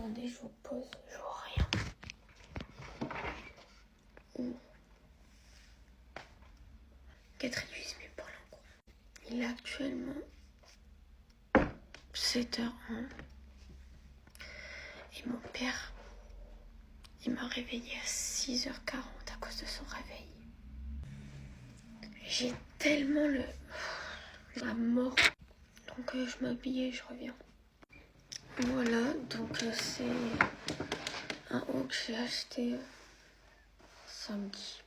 Attendez, je vous pose, je vois rien. Quatrième mais pour l'encours. Il est actuellement 7h01. Et mon père, il m'a réveillée à 6h40 à cause de son réveil. J'ai tellement la mort. Donc je m'habille et je reviens. Voilà, donc c'est un haut que j'ai acheté samedi.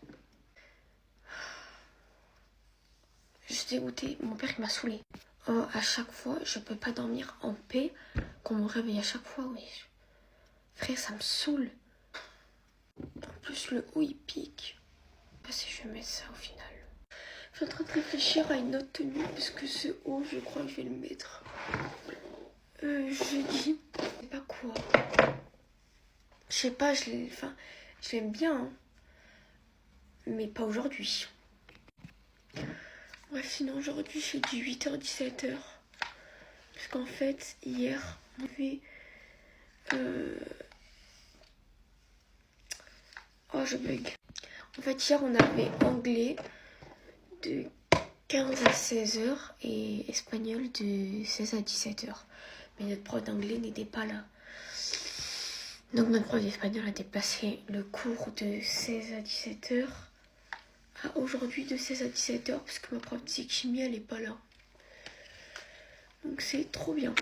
Je suis dégoûtée, mon père il m'a saoulée. À chaque fois, je peux pas dormir en paix, qu'on me réveille à chaque fois, oui. Frère, ça me saoule. En plus, le haut il pique. Je sais pas si je vais mettre ça au final. Je suis en train de réfléchir à une autre tenue, parce que ce haut, je crois que je vais le mettre. Jeudi, je sais pas quoi. Je sais pas, je l'aime bien, hein. Mais pas aujourd'hui. Bref, sinon aujourd'hui j'ai dit 8h-17h. Parce qu'en fait, hier, on avait... Oh, je bug. En fait, hier, on avait anglais de 15 à 16h et espagnol de 16 à 17h. Mais notre prof d'anglais n'était pas là. Donc notre prof d'espagnol a déplacé le cours de 16 à 17h à aujourd'hui de 16 à 17h parce que ma prof de chimie elle est pas là. Donc c'est trop bien.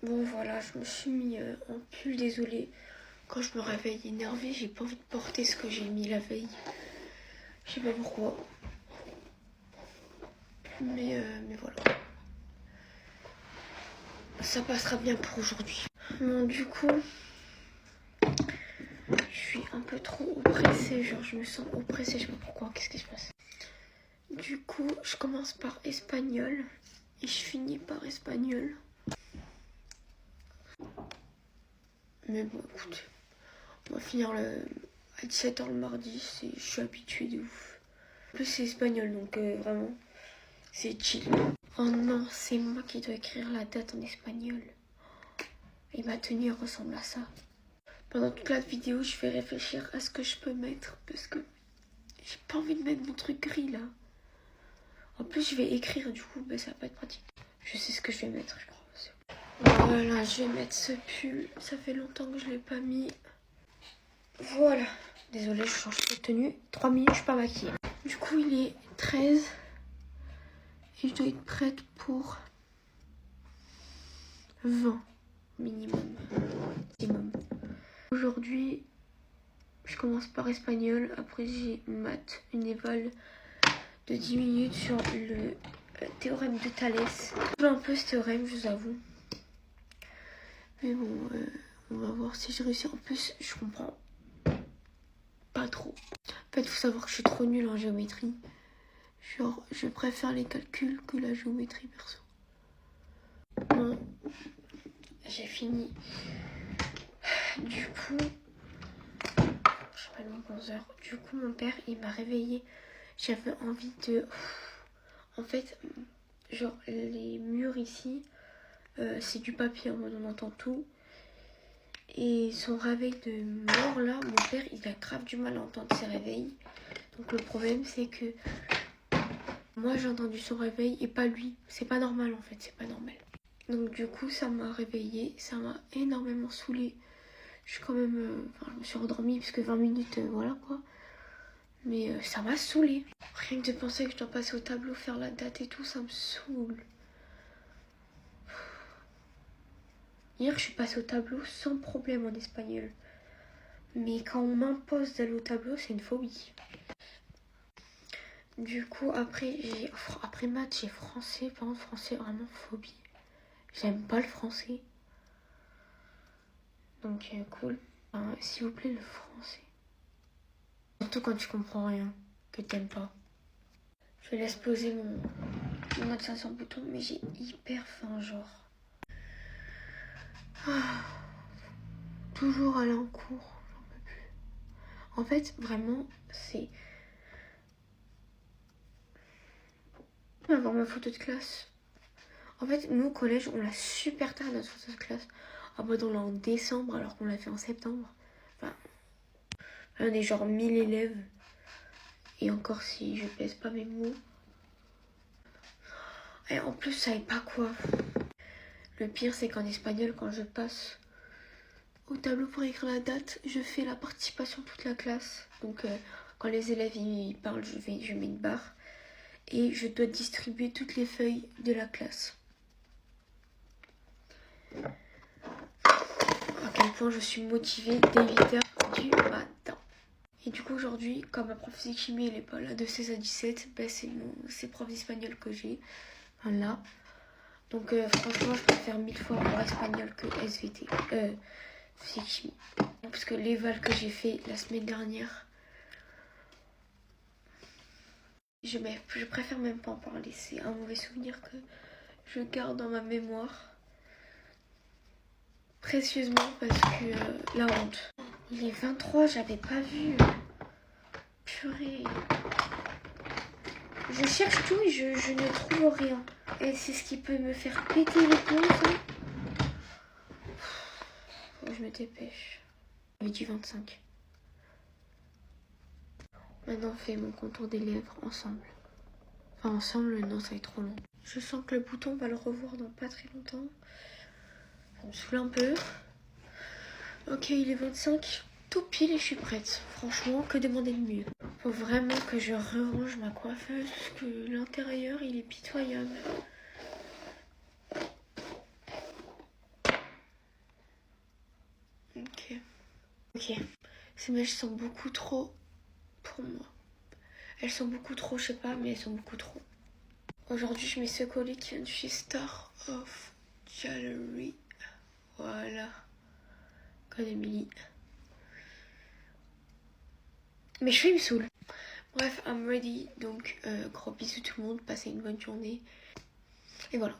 Bon voilà, je me suis mis en pull, désolée. Quand je me réveille énervée, j'ai pas envie de porter ce que j'ai mis la veille. Je sais pas pourquoi. Mais voilà. Ça passera bien pour aujourd'hui. Bon du coup, je suis un peu trop oppressée. Genre je me sens oppressée, je sais pas pourquoi. Qu'est-ce qui se passe? Du coup, je commence par espagnol. Et je finis par espagnol. Mais bon, écoute, on va finir à 17h le mardi. Je suis habituée de ouf. En plus, c'est espagnol, donc vraiment, c'est chill. Oh non, c'est moi qui dois écrire la date en espagnol. Et ma tenue ressemble à ça. Pendant toute la vidéo, je vais réfléchir à ce que je peux mettre. Parce que j'ai pas envie de mettre mon truc gris, là. En plus, je vais écrire, du coup, ça va pas être pratique. Je sais ce que je vais mettre, je crois. Voilà, je vais mettre ce pull. Ça fait longtemps que je l'ai pas mis. Voilà. Désolée, je change de tenue. 3 minutes, je suis pas maquillée. Du coup, il est 13. Et je dois être prête pour 20 minimum. Aujourd'hui, je commence par espagnol. Après, j'ai maths, une éval de 10 minutes sur le théorème de Thalès. J'ai un peu ce théorème, je vous avoue. Mais bon, on va voir si je réussis. En plus, je comprends pas trop. En fait, il faut savoir que je suis trop nulle en géométrie. Genre, je préfère les calculs que la géométrie, perso. Bon, j'ai fini. Du coup, je sais pas, 11h. Du coup, mon père, il m'a réveillée. J'avais envie de... En fait, genre, les murs ici, c'est du papier, en mode on entend tout. Et son réveil de mort, là, mon père, il a grave du mal à entendre ses réveils. Donc le problème, c'est que moi, j'ai entendu son réveil et pas lui. C'est pas normal, en fait, c'est pas normal. Donc du coup, ça m'a réveillée, ça m'a énormément saoulée. Je suis quand même... je me suis endormie parce que 20 minutes, voilà quoi. Mais ça m'a saoulée. Rien que de penser que je dois passer au tableau, faire la date et tout, ça me saoule. Hier, je suis passée au tableau sans problème en espagnol. Mais quand on m'impose d'aller au tableau, c'est une phobie. Du coup, après maths, j'ai français. Par contre, français, vraiment phobie. J'aime pas le français. Donc, cool. S'il vous plaît, le français. Surtout quand tu comprends rien, que t'aimes pas. Je laisse poser mon mode 500 boutons, mais j'ai hyper faim, genre. Toujours aller en cours, j'en peux plus. En fait, vraiment, c'est... Je vais avoir ma photo de classe. En fait, nous au collège, on l'a super tard notre photo de classe. En mode on l'a en décembre alors qu'on l'a fait en septembre. Enfin, on est genre 1000 élèves. Et encore si je pèse pas mes mots. Et en plus, ça savais pas quoi. Le pire, c'est qu'en espagnol, quand je passe au tableau pour écrire la date, je fais la participation de toute la classe. Donc, quand les élèves ils parlent, je mets une barre. Et je dois distribuer toutes les feuilles de la classe. À quel point je suis motivée dès 8h du matin. Et du coup, aujourd'hui, comme ma prof de chimie, elle est pas là de 16 à 17, ben c'est prof d'espagnol que j'ai. Voilà. Donc franchement, je préfère 1000 fois avoir espagnol que SVT. Physique chimie. Parce que l'éval que j'ai fait la semaine dernière, je préfère même pas en parler. C'est un mauvais souvenir que je garde dans ma mémoire. Précieusement parce que la honte. Il est 23, j'avais pas vu. Purée. Je cherche tout et je ne trouve rien. Et c'est ce qui peut me faire péter les plombs, ça. Faut que je me dépêche. J'avais dit 25. Maintenant, on fait mon contour des lèvres ensemble. Enfin, ensemble, non, ça va être trop long. Je sens que le bouton va le revoir dans pas très longtemps. Ça me saoule un peu. Ok, il est 25. Tout pile et je suis prête. Franchement, que demander de mieux? Faut vraiment que je range ma coiffeuse parce que l'intérieur, il est pitoyable. Ok. Ces mèches sont beaucoup trop pour moi. Elles sont beaucoup trop, je sais pas, mais elles sont beaucoup trop. Aujourd'hui, je mets ce collier qui vient de chez Star of Jewelry. Voilà. Code Emily. Mes cheveux, ils me saoulent. Bref, I'm ready. Donc, gros bisous tout le monde. Passez une bonne journée. Et voilà.